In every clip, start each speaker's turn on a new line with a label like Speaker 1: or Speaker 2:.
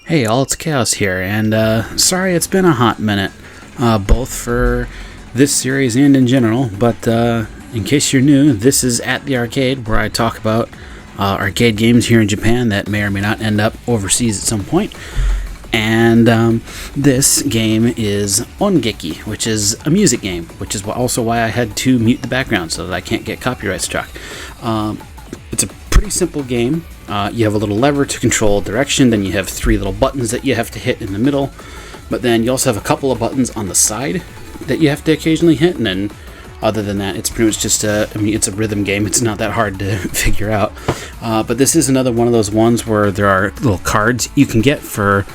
Speaker 1: Hey all, it's Chaos here, and sorry it's been a hot minute, both for this series and in general, but in case you're new, this is At the Arcade, where I talk about arcade games here in Japan that may or may not end up overseas at some point. And this game is Ongeki, which is a music game, which is also why I had to mute the background so that I can't get copyright struck. It's a pretty simple game. You have a little lever to control direction, then you have three little buttons that you have to hit in the middle, but then you also have a couple of buttons on the side that you have to occasionally hit, and then other than that, it's pretty much just it's a rhythm game. It's not that hard to figure out. But this is another one of those ones where there are little cards you can get for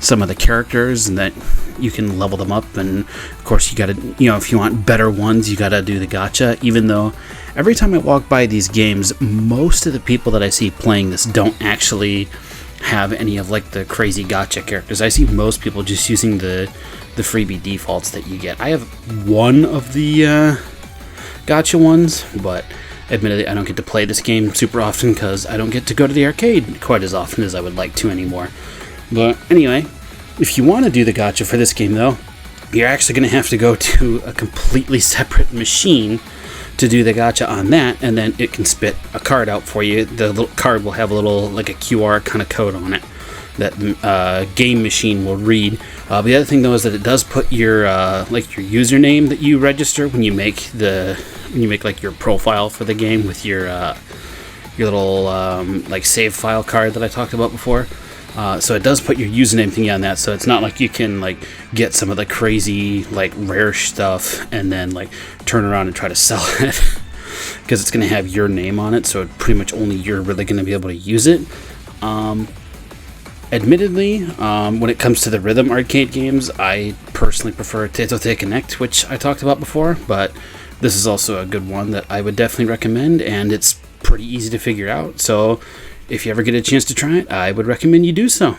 Speaker 1: some of the characters, and that you can level them up, and of course you gotta, if you want better ones, you gotta do the gacha, even though every time I walk by these games, most of the people that I see playing this don't actually have any of like the crazy gacha characters. I see most people just using the freebie defaults that you get. I have one of the gacha ones, but admittedly I don't get to play this game super often because I don't get to go to the arcade quite as often as I would like to anymore. But anyway, if you want to do the gacha for this game though, you're actually going to have to go to a completely separate machine to do the gacha on that, and then it can spit a card out for you. The little card will have a little, like a QR kind of code on it that the game machine will read. The other thing though is that it does put your your username that you register when you make like your profile for the game with your little like save file card that I talked about before. So it does put your username thingy on that, so it's not like you can like get some of the crazy like rare stuff and then like turn around and try to sell it because it's going to have your name on it, so pretty much only you're really going to be able to use it. Admittedly, when it comes to the rhythm arcade games, I personally prefer Tetote Connect, which I talked about before, but this is also a good one that I would definitely recommend, and it's pretty easy to figure out, so if you ever get a chance to try it, I would recommend you do so.